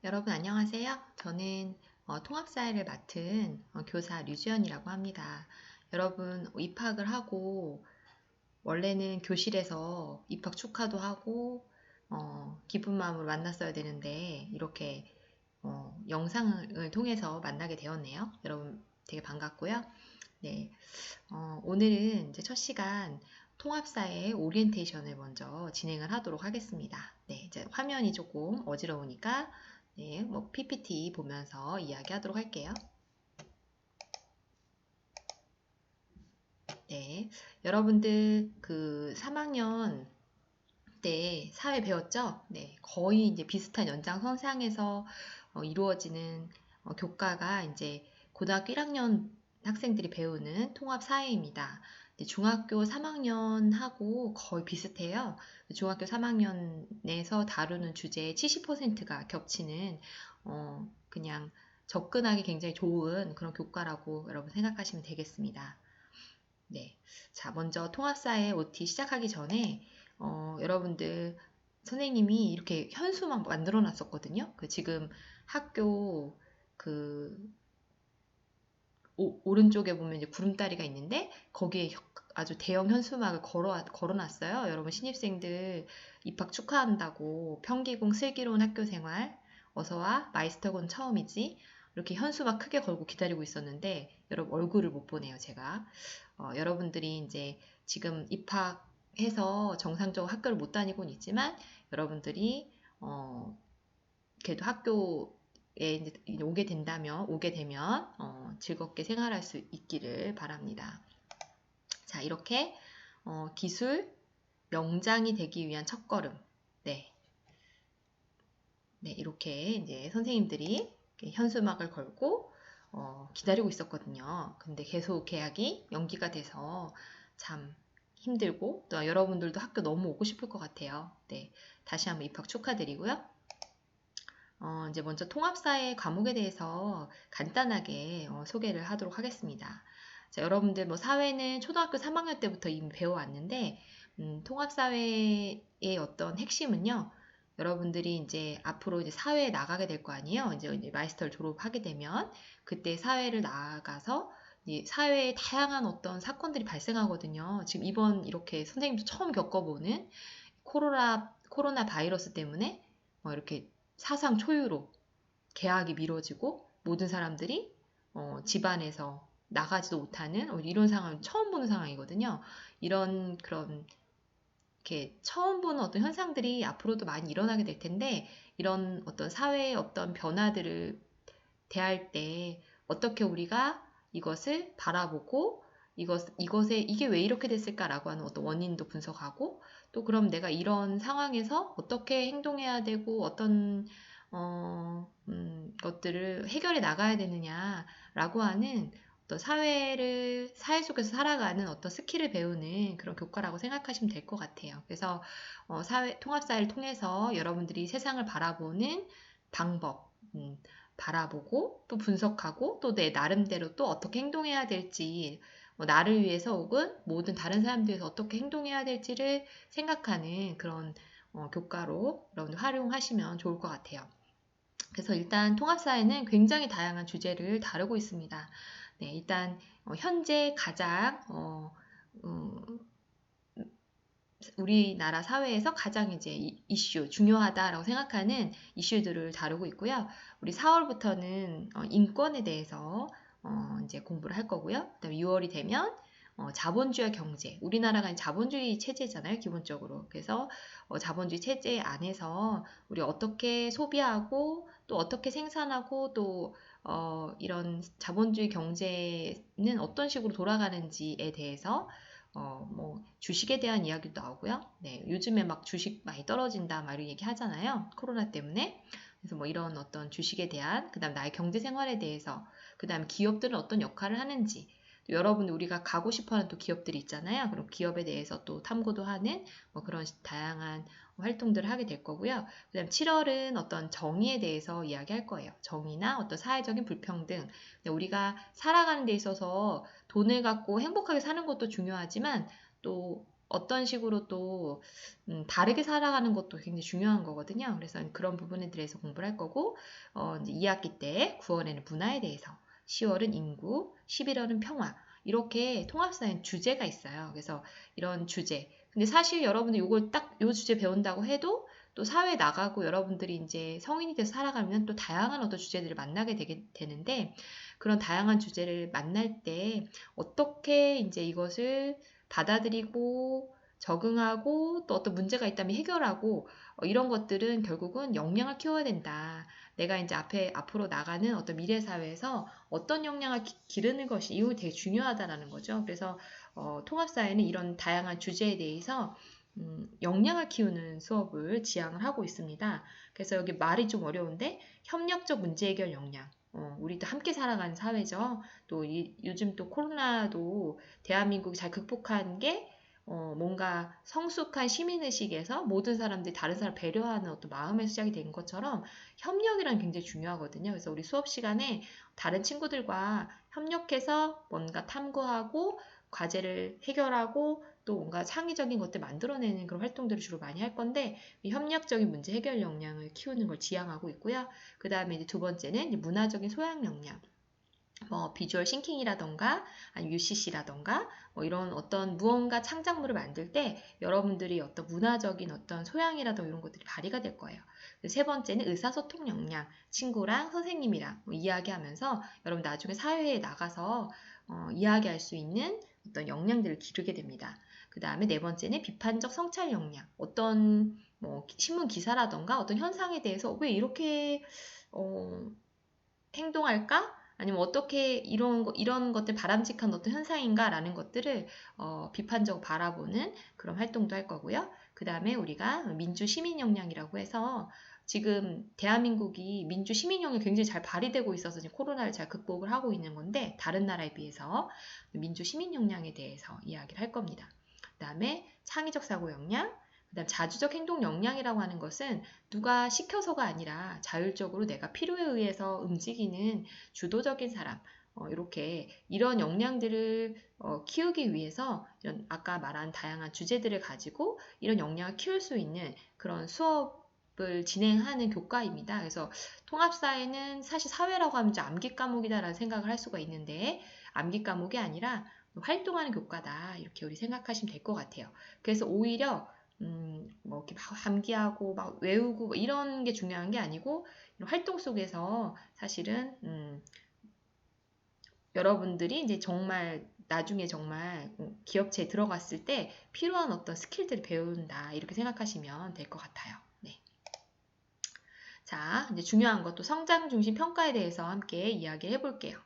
여러분 안녕하세요. 저는 통합사회를 맡은 교사 류지연이라고 합니다. 여러분 입학을 하고 원래는 교실에서 입학 축하도 하고 기쁜 마음으로 만났어야 되는데 이렇게 영상을 통해서 만나게 되었네요. 여러분 되게 반갑고요. 네, 오늘은 이제 첫 시간 통합사회 오리엔테이션을 먼저 진행을 하도록 하겠습니다. 네, 이제 화면이 조금 어지러우니까 네, 뭐 PPT 보면서 이야기하도록 할게요. 네, 여러분들 그 3학년 때 사회 배웠죠? 네, 거의 이제 비슷한 연장선상에서 이루어지는 교과가 이제 고등학교 1학년 학생들이 배우는 통합 사회입니다. 중학교 3학년하고 거의 비슷해요. 중학교 3학년에서 다루는 주제의 70%가 겹치는 그냥 접근하기 굉장히 좋은 그런 교과라고 여러분 생각하시면 되겠습니다. 네, 자 먼저 통합사회 OT 시작하기 전에 여러분들 선생님이 이렇게 현수막 만들어 놨었거든요. 그 지금 학교 그 오른쪽에 보면 이제 구름다리가 있는데 거기에 아주 대형 현수막을 걸어놨어요. 여러분 신입생들 입학 축하한다고 평기공 슬기로운 학교생활 어서와 마이스터곤 처음이지 이렇게 현수막 크게 걸고 기다리고 있었는데 여러분 얼굴을 못 보네요 제가. 여러분들이 이제 지금 입학해서 정상적으로 학교를 못 다니고는 있지만 여러분들이 그래도 학교에 이제 오게 되면 즐겁게 생활할 수 있기를 바랍니다. 자, 이렇게 기술 명장이 되기 위한 첫걸음. 네. 네, 이렇게 이제 선생님들이 현수막을 걸고 기다리고 있었거든요. 근데 계속 계약이 연기가 돼서 참 힘들고 또 여러분들도 학교 너무 오고 싶을 것 같아요. 네, 다시 한번 입학 축하드리고요. 이제 먼저 통합사회 과목에 대해서 간단하게 소개를 하도록 하겠습니다. 자, 여러분들 뭐 사회는 초등학교 3학년 때부터 이미 배워왔는데 통합사회의 어떤 핵심은요. 여러분들이 이제 앞으로 이제 사회에 나가게 될 거 아니에요. 이제 마이스터를 졸업하게 되면 그때 사회를 나가서 사회에 다양한 어떤 사건들이 발생하거든요. 지금 이번 이렇게 선생님도 처음 겪어보는 코로나 바이러스 때문에 이렇게 사상 초유로 계약이 미뤄지고 모든 사람들이 집안에서 나가지도 못하는 이런 상황 처음 보는 상황이거든요. 이런 그런 이렇게 처음 보는 어떤 현상들이 앞으로도 많이 일어나게 될 텐데 이런 어떤 사회의 어떤 변화들을 대할 때 어떻게 우리가 이것을 바라보고 이것에 이게 왜 이렇게 됐을까라고 하는 어떤 원인도 분석하고 또 그럼 내가 이런 상황에서 어떻게 행동해야 되고 어떤 것들을 해결해 나가야 되느냐라고 하는 어떤 사회 속에서 살아가는 어떤 스킬을 배우는 그런 교과라고 생각하시면 될 것 같아요. 그래서 통합사회를 통해서 여러분들이 세상을 바라보는 방법, 바라보고 또 분석하고 또 내 나름대로 또 어떻게 행동해야 될지 나를 위해서 혹은 모든 다른 사람들 위해서 어떻게 행동해야 될지를 생각하는 그런 교과로 여러분들 활용하시면 좋을 것 같아요. 그래서 일단 통합사회는 굉장히 다양한 주제를 다루고 있습니다. 네, 일단 현재 가장 우리나라 사회에서 가장 이제 이슈, 중요하다라고 생각하는 이슈들을 다루고 있고요. 우리 4월부터는 인권에 대해서 이제 공부를 할 거고요. 그다음에 6월이 되면 자본주의 경제. 우리나라가 자본주의 체제잖아요, 기본적으로. 그래서 자본주의 체제 안에서 우리 어떻게 소비하고 또 어떻게 생산하고 또 이런 자본주의 경제는 어떤 식으로 돌아가는지에 대해서 뭐 주식에 대한 이야기도 나오고요. 네, 요즘에 막 주식 많이 떨어진다 막 이런 얘기 하잖아요. 코로나 때문에. 그래서 뭐 이런 어떤 주식에 대한 그다음 나의 경제 생활에 대해서 그다음 기업들은 어떤 역할을 하는지 여러분 우리가 가고 싶어하는 또 기업들이 있잖아요. 그럼 기업에 대해서 또 탐구도 하는 뭐 그런 다양한 활동들을 하게 될 거고요. 그다음 7월은 어떤 정의에 대해서 이야기할 거예요. 정의나 어떤 사회적인 불평등. 우리가 살아가는 데 있어서 돈을 갖고 행복하게 사는 것도 중요하지만 또 어떤 식으로 또 다르게 살아가는 것도 굉장히 중요한 거거든요. 그래서 그런 부분에 대해서 공부를 할 거고 이제 2학기 때 9월에는 문화에 대해서 10월은 인구, 11월은 평화 이렇게 통합사회는 주제가 있어요. 그래서 이런 주제 근데 사실 여러분들 요걸 딱 요 주제 배운다고 해도 또 사회에 나가고 여러분들이 이제 성인이 돼서 살아가면 또 다양한 어떤 주제들을 만나게 되는데 그런 다양한 주제를 만날 때 어떻게 이제 이것을 받아들이고 적응하고 또 어떤 문제가 있다면 해결하고 이런 것들은 결국은 역량을 키워야 된다. 내가 이제 앞으로 나가는 어떤 미래 사회에서 어떤 역량을 기르는 것이 이거 되게 중요하다라는 거죠. 그래서 통합사회는 이런 다양한 주제에 대해서 역량을 키우는 수업을 지향을 하고 있습니다. 그래서 여기 말이 좀 어려운데 협력적 문제 해결 역량. 우리도 함께 살아가는 사회죠. 또 요즘 또 코로나도 대한민국이 잘 극복한 게 뭔가 성숙한 시민의식에서 모든 사람들이 다른 사람 배려하는 어떤 마음의 시작이 된 것처럼 협력이란 굉장히 중요하거든요. 그래서 우리 수업 시간에 다른 친구들과 협력해서 뭔가 탐구하고 과제를 해결하고 또 뭔가 창의적인 것들 만들어내는 그런 활동들을 주로 많이 할 건데 협력적인 문제 해결 역량을 키우는 걸 지향하고 있고요. 그 다음에 이제 두 번째는 이제 문화적인 소양 역량. 뭐 비주얼 싱킹이라던가 아니면 UCC라던가 뭐 이런 어떤 무언가 창작물을 만들 때 여러분들이 어떤 문화적인 어떤 소양이라던가 이런 것들이 발휘가 될 거예요. 세 번째는 의사소통 역량, 친구랑 선생님이랑 뭐 이야기하면서 여러분 나중에 사회에 나가서 이야기할 수 있는 어떤 역량들을 기르게 됩니다. 그 다음에 네 번째는 비판적 성찰 역량, 어떤 뭐 신문 기사라던가 어떤 현상에 대해서 왜 이렇게 행동할까? 아니면 어떻게 이런 것들 바람직한 어떤 현상인가라는 것들을 비판적으로 바라보는 그런 활동도 할 거고요. 그 다음에 우리가 민주 시민 역량이라고 해서 지금 대한민국이 민주 시민 역량이 굉장히 잘 발휘되고 있어서 지금 코로나를 잘 극복을 하고 있는 건데 다른 나라에 비해서 민주 시민 역량에 대해서 이야기를 할 겁니다. 그 다음에 창의적 사고 역량, 그다음 자주적 행동 역량이라고 하는 것은 누가 시켜서가 아니라 자율적으로 내가 필요에 의해서 움직이는 주도적인 사람 이렇게 이런 역량들을 키우기 위해서 이런 아까 말한 다양한 주제들을 가지고 이런 역량을 키울 수 있는 그런 수업을 진행하는 교과입니다. 그래서 통합사회는 사실 사회라고 하면 암기 과목이다라는 생각을 할 수가 있는데 암기 과목이 아니라 활동하는 교과다 이렇게 우리 생각하시면 될 것 같아요. 그래서 오히려 뭐 이렇게 막 암기하고 막 외우고 뭐 이런 게 중요한 게 아니고 이런 활동 속에서 사실은 여러분들이 이제 정말 나중에 정말 기업체에 들어갔을 때 필요한 어떤 스킬들을 배운다 이렇게 생각하시면 될 것 같아요. 네. 자, 이제 중요한 것도 성장 중심 평가에 대해서 함께 이야기를 해볼게요.